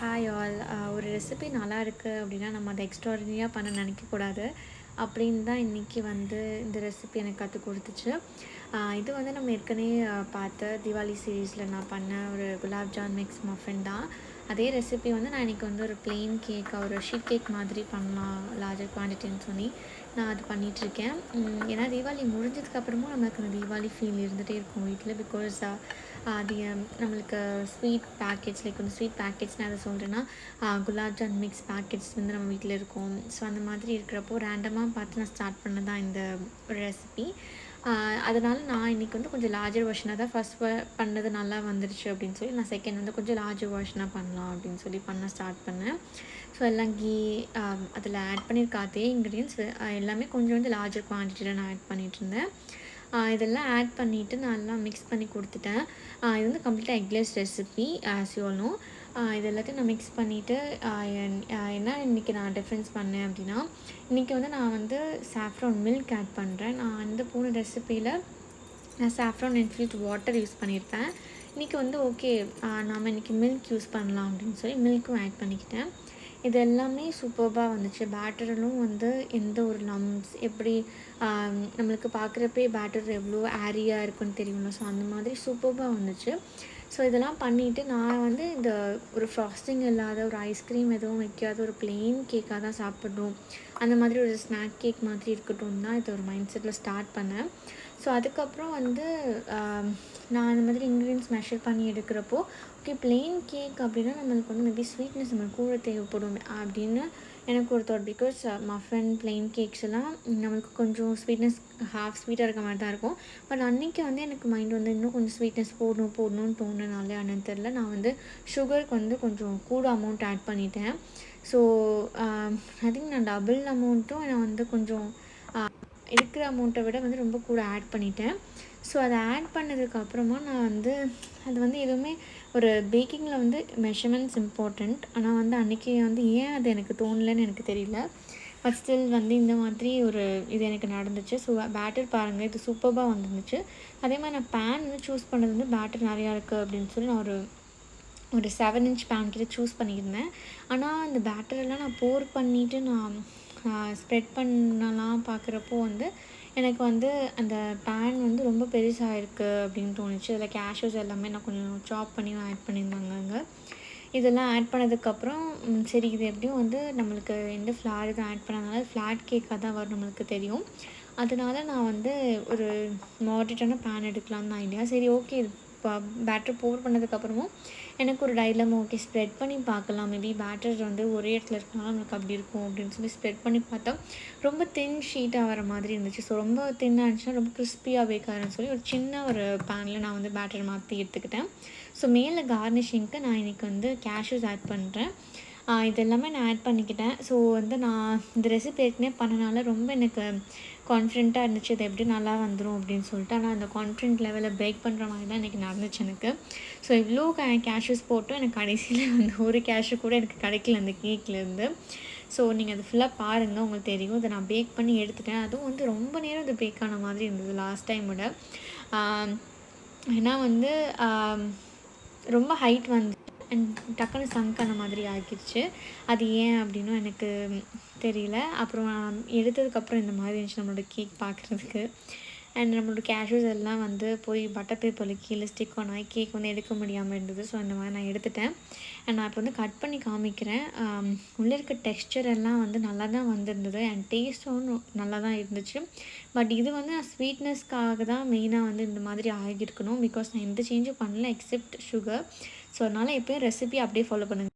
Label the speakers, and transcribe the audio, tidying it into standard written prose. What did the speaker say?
Speaker 1: Hi all. ஒரு recipe நல்லா இருக்குது அப்படின்னா நம்ம அதை எக்ஸ்ட்ராடினரியாக பண்ண நினைக்கக்கூடாது. அப்படின்னு தான் இன்றைக்கி வந்து இந்த ரெசிபி எனக்கு கற்றுக் கொடுத்துச்சு. இது வந்து நம்ம ஏற்கனவே பார்த்த தீபாவளி சீரீஸில் நான் பண்ண ஒரு குலாப் ஜான் மிக்ஸ் மஃபின் தான். அதே ரெசிபி வந்து நான் இன்றைக்கி வந்து ஒரு ப்ளெயின் கேக், ஒரு ஷீட் கேக் மாதிரி பண்ணலாம் லார்ஜர் குவான்டிட்டின்னு சொல்லி நான் அது பண்ணிகிட்ருக்கேன். ஏன்னா தீபாவளி முடிஞ்சதுக்கப்புறமும் நம்மளுக்கு அந்த தீபாவளி ஃபீல் இருந்துகிட்டே இருக்கும் வீட்டில். பிகாஸ் அது நம்மளுக்கு ஸ்வீட் பேக்கெட்ஸ், லைக் வந்து ஸ்வீட் பேக்கெட்ஸ் நான் அதை சொல்கிறேன்னா குலாப் ஜான் மிக்ஸ் பேக்கெட்ஸ் வந்து நம்ம வீட்டில் இருக்கும். ஸோ அந்த மாதிரி இருக்கிறப்போ ரேண்டமாக பார்த்து நான் ஸ்டார்ட் பண்ண தான் இந்த ஒரு ரெசிபி. அதனால் நான் இன்றைக்கி வந்து கொஞ்சம் லார்ஜர் வெர்ஷனாக தான் ஃபஸ்ட் பண்ணது நல்லா வந்துருச்சு அப்படின்னு சொல்லி நான் செகண்ட் வந்து கொஞ்சம் லார்ஜர் வெர்ஷனாக பண்ணலாம் அப்படின்னு சொல்லி பண்ண ஸ்டார்ட் பண்ணேன். ஸோ எல்லாம் கீ அதில் ஆட் பண்ணியிருக்க அதே இன்க்ரீடியன்ஸ் எல்லாமே கொஞ்சம் வந்து லார்ஜர் குவான்டிட்டியில் நான் ஆட் பண்ணிகிட்ருந்தேன். இதெல்லாம் ஆட் பண்ணிவிட்டு நல்லா மிக்ஸ் பண்ணி கொடுத்துட்டேன். இது வந்து கம்ப்ளீட்டாக eggless recipe as you all know. இது எல்லாத்தையும் நான் மிக்ஸ் பண்ணிவிட்டு என்ன இன்றைக்கி நான் டிஃப்ரென்ஸ் பண்ணேன் அப்படின்னா, இன்றைக்கி வந்து நான் வந்து சாஃப்ரான் மில்க் ஆட் பண்ணுறேன். நான் வந்து போன ரெசிப்பியில் நான் சாஃப்ரான் இன்ஃப்யூஸ்ட் வாட்டர் யூஸ் பண்ணியிருப்பேன். இன்றைக்கி வந்து ஓகே நாம் இன்றைக்கி மில்க் யூஸ் பண்ணலாம் அப்படின்னு சொல்லி மில்க்கும் ஆட் பண்ணிக்கிட்டேன். இது எல்லாமே சூப்பர்பாக வந்துச்சு. பேட்டரும் வந்து எந்த ஒரு லம்ப்ஸ் எப்படி நம்மளுக்கு பார்க்குறப்பே பேட்டர் எவ்வளோ ஏரியாக இருக்குன்னு தெரியும்ல. ஸோ அந்த மாதிரி சூப்பர்பாக வந்துச்சு. ஸோ இதெல்லாம் பண்ணிவிட்டு நான் வந்து இந்த ஒரு ஃப்ராஸ்டிங் இல்லாத ஒரு ஐஸ்கிரீம் எதுவும் வைக்காத ஒரு ப்ளெயின் கேக்காக தான் சாப்பிடணும், அந்த மாதிரி ஒரு ஸ்நாக் கேக் மாதிரி இருக்கட்டும் தான் இது ஒரு மைண்ட் செட்டில் ஸ்டார்ட் பண்ணேன். ஸோ அதுக்கப்புறம் வந்து நான் அந்த மாதிரி இன்க்ரீடியன்ஸ் மெஷர் பண்ணி எடுக்கிறப்போ ஓகே ப்ளெயின் கேக் அப்படின்னா நம்மளுக்கு வந்து மேபி ஸ்வீட்னஸ் நம்மளுக்கு கூட தேவைப்படும் அப்படின்னு எனக்கு ஒரு தாட். பிகாஸ் மஃபன் ப்ளெயின் கேக்ஸ் எல்லாம் நம்மளுக்கு கொஞ்சம் ஸ்வீட்னஸ் ஹாஃப் ஸ்வீட்டாக இருக்க மாதிரி தான் இருக்கும். பட் அன்றைக்கி வந்து எனக்கு மைண்ட் வந்து இன்னும் கொஞ்சம் ஸ்வீட்னஸ் போடணும்னு தோணுனாலே என்னன்னு தெரில, நான் வந்து சுகருக்கு வந்து கொஞ்சம் கூட அமௌண்ட் ஆட் பண்ணிட்டேன். ஸோ ஐ திங்க் நான் டபுள் அமௌண்ட்டும் நான் வந்து கொஞ்சம் இருக்கிற அமௌண்ட்டை விட வந்து ரொம்ப கூட ஆட் பண்ணிட்டேன். ஸோ அதை ஆட் பண்ணதுக்கப்புறமா நான் வந்து அது வந்து எதுவுமே ஒரு பேக்கிங்கில் வந்து மெஷர்மெண்ட்ஸ் இம்பார்ட்டண்ட். ஆனால் வந்து அன்றைக்கி வந்து ஏன் அது எனக்கு தோணலைன்னு எனக்கு தெரியல. பட் ஸ்டில் வந்து இந்த மாதிரி ஒரு இது எனக்கு நடந்துச்சு. ஸோ பேட்டர் பாருங்கள், இது சூப்பராக வந்துருந்துச்சு. அதே மாதிரி நான் பேன் வந்து சூஸ் பண்ணது வந்து பேட்டர் நிறையா இருக்குது அப்படின்னு சொல்லி நான் ஒரு 7 inch பேன் கிட்ட சூஸ் பண்ணியிருந்தேன். ஆனால் அந்த பேட்டரெல்லாம் நான் போர் பண்ணிவிட்டு நான் ஸ்ப்ரெட் பண்ணலாம் பார்க்குறப்போ வந்து எனக்கு வந்து அந்த பேன் வந்து ரொம்ப பெருசாக இருக்குது அப்படின்னு தோணுச்சு. அதில் கேஷ்யூஸ் எல்லாமே நான் கொஞ்சம் சாப் பண்ணி ஆட் பண்ணியிருந்தாங்க அங்கே. இதெல்லாம் ஆட் பண்ணதுக்கப்புறம் சரி இது எப்படியும் வந்து நம்மளுக்கு எந்த ஃப்ளார் எதுவும் ஆட் பண்ணாதனால ஃப்ளாட் கேக்காக தான் வரும் நம்மளுக்கு தெரியும். அதனால நான் வந்து ஒரு மாடரேட்டான பேன் எடுக்கலாம்னு ஐடியா. சரி ஓகே இப்போ பேட்டர் போர் பண்ணதுக்கப்புறமும் எனக்கு ஒரு டைலமா ஓகே ஸ்ப்ரெட் பண்ணி பார்க்கலாம், மேபி பேட்டர் வந்து ஒரே இடத்துல இருக்கனால நமக்கு அப்படி இருக்கும் அப்படின்னு சொல்லி ஸ்ப்ரெட் பண்ணி பார்த்தா ரொம்ப தின் ஷீட்டாக வர மாதிரி இருந்துச்சு. ஸோ ரொம்ப தின்னாக இருந்துச்சுன்னா ரொம்ப கிறிஸ்பியாக பேக்காருன்னு சொல்லி ஒரு சின்ன ஒரு பேனில் நான் வந்து பேட்டர் மாற்றி எடுத்துக்கிட்டேன். ஸோ மேலே கார்னிஷிங்க்கு நான் இன்றைக்கி வந்து கேஷ்யூஸ் ஆட் பண்ணுறேன். இது எல்லாமே நான் ஆட் பண்ணிக்கிட்டேன். ஸோ வந்து நான் இந்த ரெசிபி ஏற்கனவே பண்ணனால ரொம்ப எனக்கு கான்ஃபிடென்ட்டாக இருந்துச்சு, இது எப்படி நல்லா வந்துடும் அப்படின்னு சொல்லிட்டு. ஆனால் அந்த கான்ஃபிடென்ட் லெவலில் பிரேக் பண்ணுற மாதிரி தான் இன்றைக்கி நடந்துச்சு எனக்கு. ஸோ இவ்வளோ கேஷ்யூஸ் போட்டும் எனக்கு கடைசியில் வந்து ஒரு கேஷ்யூ கூட எனக்கு கிடைக்கல அந்த கேக்லேருந்து. ஸோ நீங்கள் அது ஃபுல்லாக பாருங்கள், உங்களுக்கு தெரியும். இதை நான் பேக் பண்ணி எடுத்துட்டேன். அதுவும் வந்து ரொம்ப நேரம் இது பேக் ஆன மாதிரி இருந்தது லாஸ்ட் டைம் விட. ஏன்னா வந்து ரொம்ப ஹைட் வந்து அண்ட் டக்குன்னு சங்க் ஆன மாதிரி ஆகிடுச்சு. அது ஏன் அப்படின்னும் எனக்கு தெரியல. அப்புறம் எடுத்ததுக்கப்புறம் இந்த மாதிரி இருந்துச்சு நம்மளோட கேக் பார்க்குறதுக்கு. அண்ட் நம்மளோட கேஷ்யூஸ் எல்லாம் வந்து போய் பட்டர் பேப்பரில் கீழே ஸ்டிக் ஆனாய் கேக் வந்து எடுக்க முடியாமல் இருந்தது. ஸோ அந்த மாதிரி நான் எடுத்துட்டேன். அண்ட் நான் இப்போ வந்து கட் பண்ணி காமிக்கிறேன். உள்ளே இருக்க டெக்ஸ்சர் எல்லாம் வந்து நல்லா தான் வந்திருந்தது அண்ட் டேஸ்ட்டும் நல்லா தான் இருந்துச்சு. பட் இது வந்து நான் ஸ்வீட்னஸ்க்காக தான் மெயினாக வந்து இந்த மாதிரி ஆகியிருக்கணும். பிகாஸ் நான் எந்த சேஞ்சும் பண்ணல எக்ஸப்ட் சுகர். ஸோ அதனால் எப்போயும் ரெசிபி அப்படியே ஃபாலோ பண்ணுங்கள்.